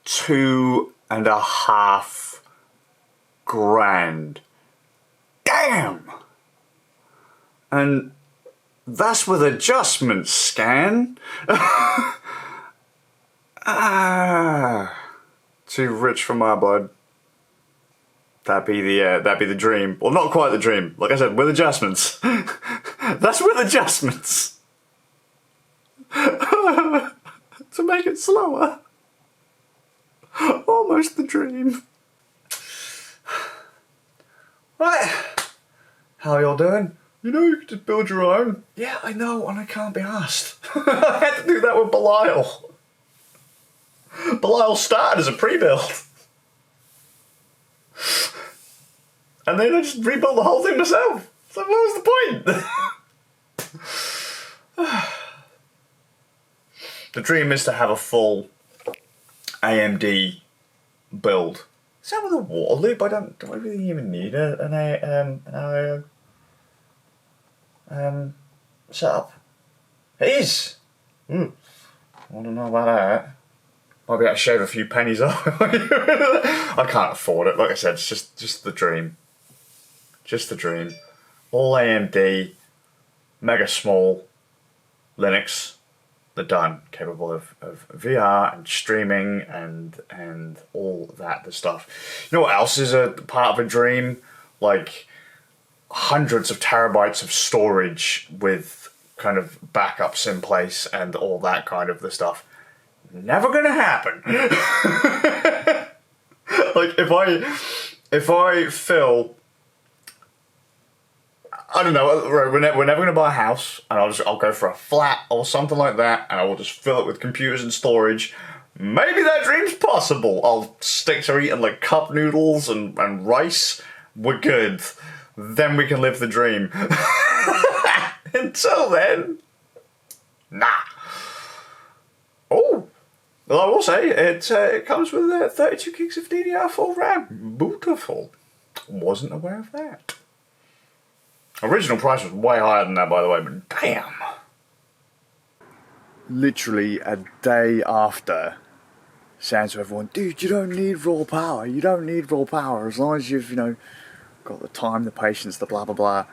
2.5 grand. Damn! And that's with adjustments, Scan. Too rich for my blood. That'd be the dream. Well, not quite the dream. Like I said, with adjustments. That's with adjustments. To make it slower. Almost the dream. Right. How are y'all doing? You know you could just build your own. Yeah, I know, and I can't be asked. I had to do that with Belial. Belial started as a pre-build. And then I just rebuilt the whole thing myself. So what was the point? The dream is to have a full AMD build. Is that with a water loop? Do I really even need an setup? It is. I don't know about that. Might be able to shave a few pennies off. I can't afford it. Like I said, it's just the dream. Just the dream. All AMD, mega small, Linux. They're done. Capable of VR and streaming and all that the stuff. You know what else is a part of a dream? Like hundreds of terabytes of storage with kind of backups in place and all that kind of the stuff. Never gonna happen. Like if I fill, I don't know, we're never gonna buy a house, and I'll go for a flat or something like that, and I will just fill it with computers and storage. Maybe that dream's possible. I'll stick to eating like cup noodles and rice. We're good. Then we can live the dream. Until then, nah. Oh. Well, I will say, it comes with 32 gigs of DDR4 RAM. Beautiful. Wasn't aware of that. Original price was way higher than that, by the way, but damn. Literally a day after, saying to everyone, dude, you don't need raw power. You don't need raw power. As long as you've, got the time, the patience, the blah, blah, blah,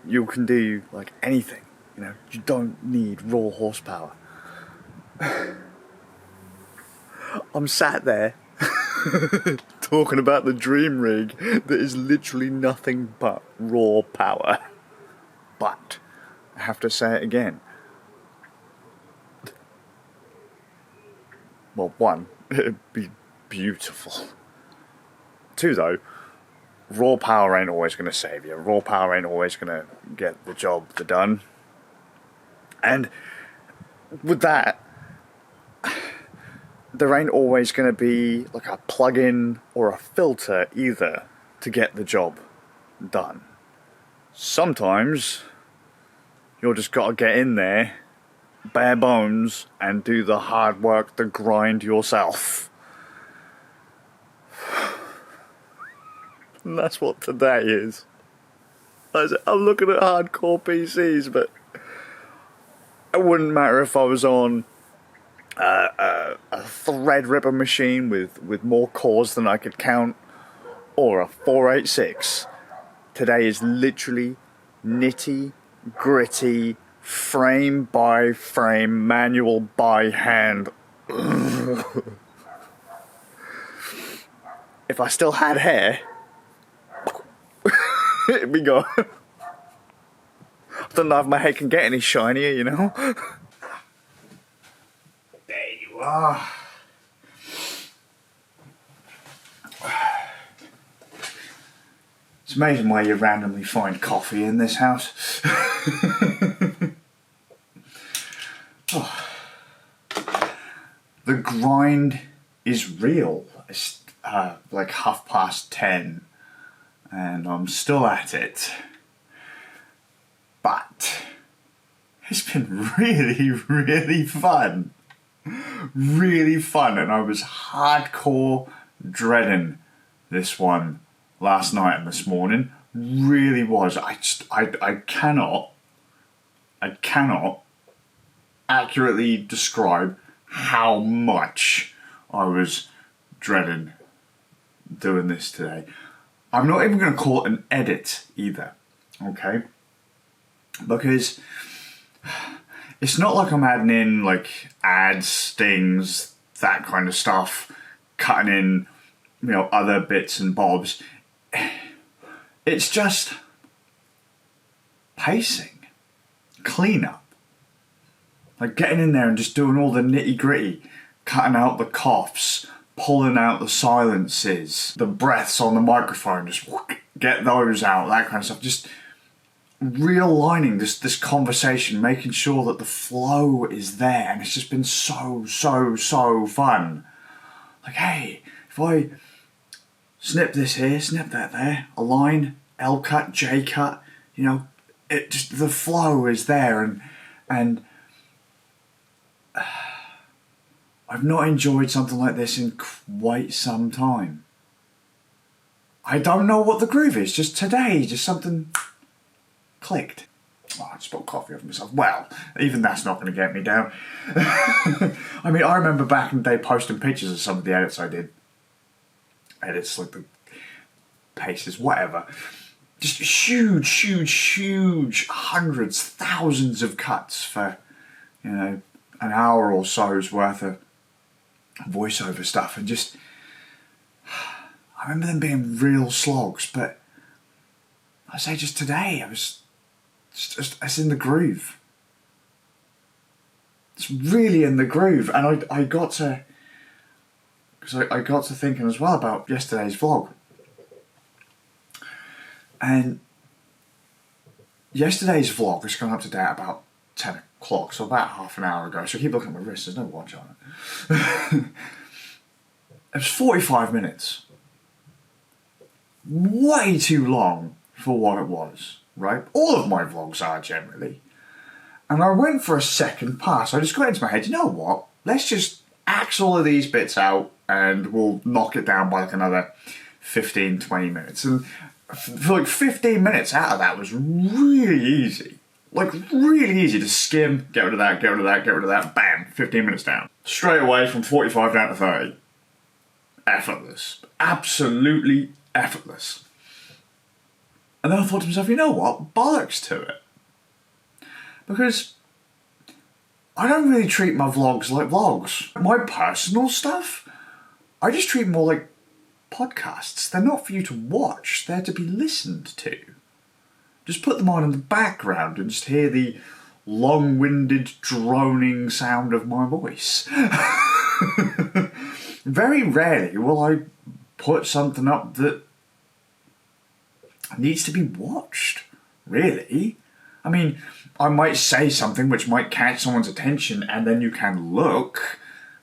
you can do, like, anything. You don't need raw horsepower. I'm sat there talking about the dream rig that is literally nothing but raw power. But I have to say it again. Well, one, it'd be beautiful. Two, though, raw power ain't always going to save you. Raw power ain't always going to get the job done. And with that, there ain't always going to be like a plug-in or a filter either to get the job done. Sometimes you'll just got to get in there, bare bones, and do the hard work, the grind yourself. And that's what today is. I'm looking at hardcore PCs, but it wouldn't matter if I was on a Threadripper machine with more cores than I could count, or a 486. Today is literally nitty gritty, frame by frame, manual by hand. If I still had hair, it'd be gone. I don't know if my head can get any shinier, There you are. It's amazing where you randomly find coffee in this house. Oh. The grind is real. It's like 10:30 and I'm still at it. But it's been really, really fun. Really fun, and I was hardcore dreading this one last night and this morning. Really was. I cannot accurately describe how much I was dreading doing this today. I'm not even going to call it an edit either, okay? Because it's not like I'm adding in like ads, stings, that kind of stuff, cutting in, you know, other bits and bobs. It's just pacing, cleanup, like getting in there and just doing all the nitty gritty, cutting out the coughs, pulling out the silences, the breaths on the microphone, just get those out, that kind of stuff. Just realigning this conversation, making sure that the flow is there, and it's just been so fun. Like, hey, if I snip this here, snip that there, align, L cut, J cut, you know, it just, the flow is there, and I've not enjoyed something like this in quite some time. I don't know what the groove is, just today, just something clicked. Oh, I just bought coffee off myself. Well, even that's not going to get me down. I mean, I remember back in the day posting pictures of some of the edits I did. Edits, like the paces, whatever. Just huge, hundreds, thousands of cuts for, you know, an hour or so's worth of voiceover stuff. And just, I remember them being real slogs, but I say just today, I was just it's in the groove. It's really in the groove, and I got to, because I got to thinking as well about yesterday's vlog, and yesterday's vlog is coming up to date about 10 o'clock, so about half an hour ago. So I keep looking at my wrist. There's no watch on it. It was 45 minutes. Way too long for what it was. Right? All of my vlogs are generally. And I went for a second pass. I just got into my head, you know what? Let's just axe all of these bits out and we'll knock it down by like another 15, 20 minutes. And for like 15 minutes out of that was really easy. Like really easy to skim, get rid of that, get rid of that, get rid of that, bam, 15 minutes down. Straight away from 45 down to 30. Effortless. Absolutely effortless. And then I thought to myself, you know what? Bollocks to it. Because I don't really treat my vlogs like vlogs. My personal stuff, I just treat more like podcasts. They're not for you to watch, they're to be listened to. Just put them on in the background and just hear the long-winded, droning sound of my voice. Very rarely will I put something up that needs to be watched, really. I mean, I might say something which might catch someone's attention and then you can look,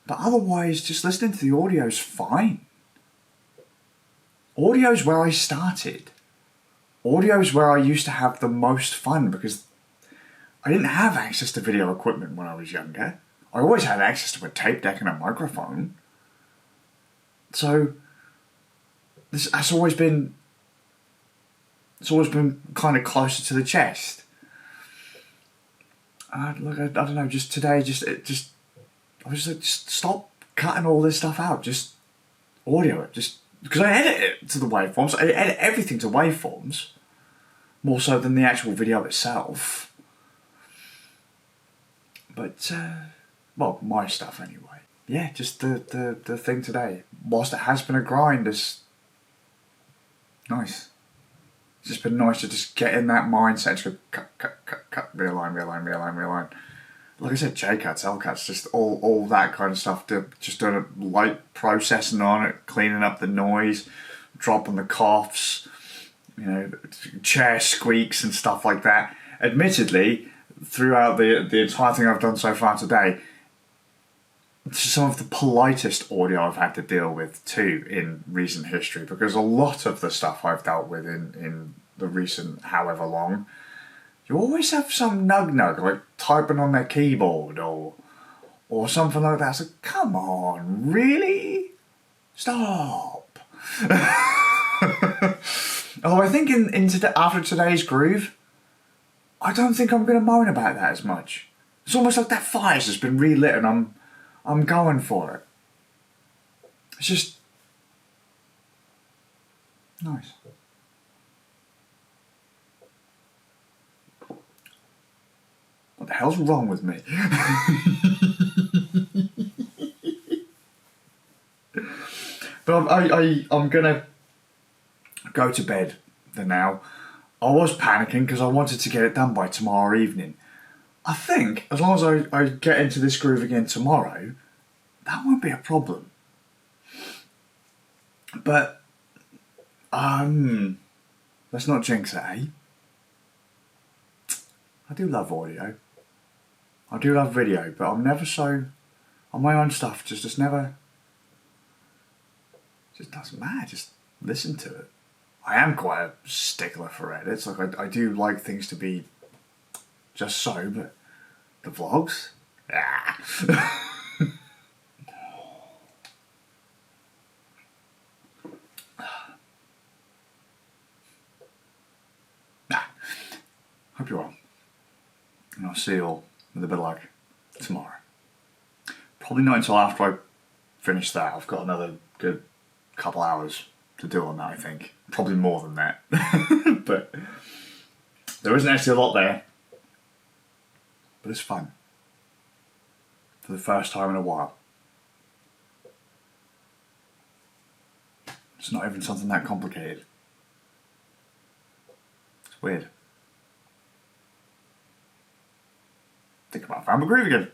but otherwise just listening to the audio is fine. Audio's where I started. Audio's where I used to have the most fun because I didn't have access to video equipment when I was younger. I always had access to a tape deck and a microphone. So it's always been kind of closer to the chest. Look, I don't know, just today, I was just like, just stop cutting all this stuff out, just audio it, just, because I edit it to the waveforms, I edit everything to waveforms, more so than the actual video itself. But, well, my stuff anyway. Yeah, just the thing today, whilst it has been a grind, is nice. It's just been nice to just get in that mindset, just go cut, realign. Like I said, J cuts, L cuts, just all that kind of stuff. Just doing a light processing on it, cleaning up the noise, dropping the coughs, you know, chair squeaks and stuff like that. Admittedly, throughout the entire thing I've done so far today, some of the politest audio I've had to deal with too in recent history, because a lot of the stuff I've dealt with in the recent however long, you always have some nug like typing on their keyboard or something like that. So come on, really? Stop. Although I think after today's groove, I don't think I'm going to moan about that as much. It's almost like that fire's just been relit and I'm going for it. It's just Nice. What the hell's wrong with me? But I'm gonna go to bed for now. I was panicking because I wanted to get it done by tomorrow evening. I think as long as I get into this groove again tomorrow, that won't be a problem. But let's not jinx it, eh? I do love audio. I do love video, but I'm never so on my own stuff. Just never. Just doesn't matter. Just listen to it. I am quite a stickler for edits. Like I do like things to be just so, but the vlogs, Hope you're well, and I'll see you all with a bit of luck tomorrow. Probably not until after I finish that. I've got another good couple hours to do on that, I think. Probably more than that. But there isn't actually a lot there. But it's fun. For the first time in a while. It's not even something that complicated. It's weird. Think about Found the Groove again.